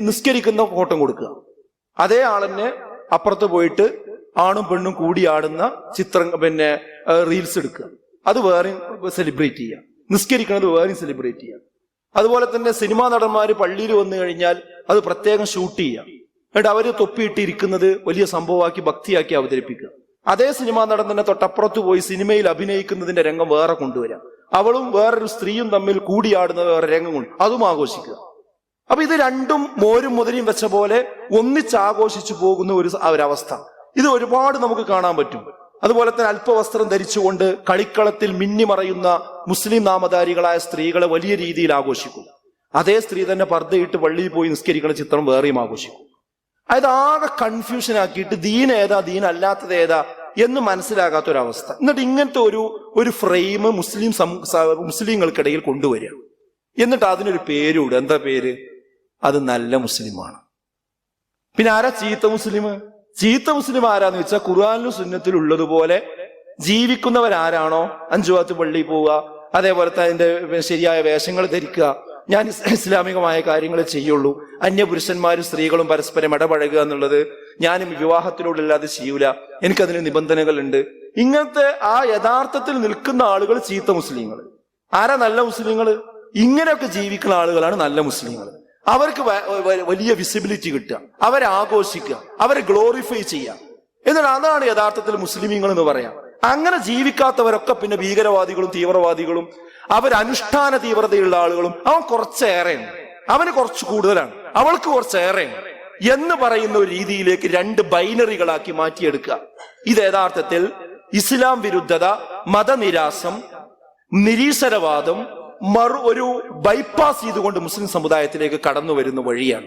നിസ്കരിക്കുന്ന ഫോട്ടോ കൊടുക്കുക. അതേ ആളെന്നെ അപ്പുറത്ത് പോയിട്ട് ആണും പെണ്ണും കൂടിയാടുന്ന ചിത്രം റീൽസ് എടുക്കുക. അത് വേറെയും സെലിബ്രേറ്റ് ചെയ്യുക. നിസ്കരിക്കുന്നത് വേറെയും സെലിബ്രേറ്റ് ചെയ്യുക. അതുപോലെ തന്നെ സിനിമാ നടന്മാര് പള്ളിയിൽ വന്നു കഴിഞ്ഞാൽ അത് പ്രത്യേകം ഷൂട്ട് ചെയ്യുക. എന്നിട്ട് അവര് തൊപ്പിയിട്ടിരിക്കുന്നത് വലിയ സംഭവമാക്കി ഭക്തിയാക്കി അവതരിപ്പിക്കുക. അതേ സിനിമാ നടൻ തന്നെ തൊട്ടപ്പുറത്ത് പോയി സിനിമയിൽ അഭിനയിക്കുന്നതിന്റെ രംഗം വേറെ കൊണ്ടുവരാം. അവളും വേറൊരു സ്ത്രീയും തമ്മിൽ കൂടിയാടുന്ന വേറെ രംഗം കൊണ്ട് അതും ആഘോഷിക്കുക. അപ്പൊ ഇത് രണ്ടും മോരും മുതലയും വെച്ച പോലെ ഒന്നിച്ചാഘോഷിച്ചു പോകുന്ന ഒരവസ്ഥ ഇത് ഒരുപാട് നമുക്ക് കാണാൻ പറ്റും. അതുപോലെ തന്നെ അല്പവസ്ത്രം ധരിച്ചുകൊണ്ട് കളിക്കളത്തിൽ മിന്നിമറയുന്ന മുസ്ലിം നാമധാരികളായ സ്ത്രീകളെ വലിയ രീതിയിൽ ആഘോഷിക്കും. അതേ സ്ത്രീ തന്നെ പർദ്ദയിട്ട് പള്ളിയിൽ പോയി നിസ്കരിക്കുന്ന ചിത്രം വേറെയും ആഘോഷിക്കും. അതായത് ആകെ കൺഫ്യൂഷൻ ആക്കിയിട്ട് ദീൻ ഏതാ ദീൻ അല്ലാത്തത് ഏതാ എന്ന് മനസ്സിലാകാത്തൊരവസ്ഥ. എന്നിട്ട് ഇങ്ങനത്തെ ഒരു ഫ്രെയിം മുസ്ലിങ്ങൾക്കിടയിൽ കൊണ്ടുവരിക. എന്നിട്ട് അതിനൊരു പേരുണ്ട്. എന്താ പേര്? അത് നല്ല മുസ്ലിമാണ്. പിന്നെ ആരാ ചീത്ത മുസ്ലിം? ചീത്ത മുസ്ലിം ആരാന്ന് വെച്ചാൽ ഖുർആനിലും സുന്നത്തിലും ഉള്ളതുപോലെ ജീവിക്കുന്നവരാരാണോ 5 വക്ത് പള്ളിയിൽ പോവുക, അതേപോലെ അതിന്റെ ശരിയായ വേഷങ്ങൾ ധരിക്കുക, ഞാൻ ഇസ്ലാമികമായ കാര്യങ്ങൾ ചെയ്യുള്ളൂ, അന്യപുരുഷന്മാരും സ്ത്രീകളും പരസ്പരം ഇടപഴകുക എന്നുള്ളത് ഞാനും വിവാഹത്തിലൂടെയല്ലാതെ ചെയ്യൂല, എനിക്കതിന് നിബന്ധനകളുണ്ട്. ഇങ്ങനത്തെ ആ യഥാർത്ഥത്തിൽ നിൽക്കുന്ന ആളുകൾ ചീത്ത മുസ്ലിങ്ങൾ. ആരാ നല്ല മുസ്ലിങ്ങൾ? ഇങ്ങനെയൊക്കെ ജീവിക്കുന്ന ആളുകളാണ് നല്ല മുസ്ലിങ്ങൾ. അവർക്ക് വലിയ വിസിബിലിറ്റി കിട്ടുക, അവരെ ആഘോഷിക്കുക, അവരെ ഗ്ലോറിഫൈ ചെയ്യുക. എന്നിട്ട് അതാണ് യഥാർത്ഥത്തിൽ മുസ്ലിമീങ്ങൾ എന്ന് പറയാം. അങ്ങനെ ജീവിക്കാത്തവരൊക്കെ പിന്നെ ഭീകരവാദികളും തീവ്രവാദികളും അവരനുഷ്ഠാന തീവ്രതയുള്ള ആളുകളും അവൻ കുറച്ചേറെയാണ്, അവന് കുറച്ച് കൂടുതലാണ്, അവൾക്ക് കുറച്ചേറെയാണ് എന്ന് പറയുന്ന ഒരു രീതിയിലേക്ക് 2 ബൈനറികളാക്കി മാറ്റിയെടുക്കുക. ഇത് യഥാർത്ഥത്തിൽ ഇസ്ലാം വിരുദ്ധത, മതനിരാസം, നിരീശ്വരവാദം ഒരു ബൈപ്പാസ് ചെയ്തുകൊണ്ട് മുസ്ലിം സമുദായത്തിലേക്ക് കടന്നു വരുന്ന വഴിയാണ്.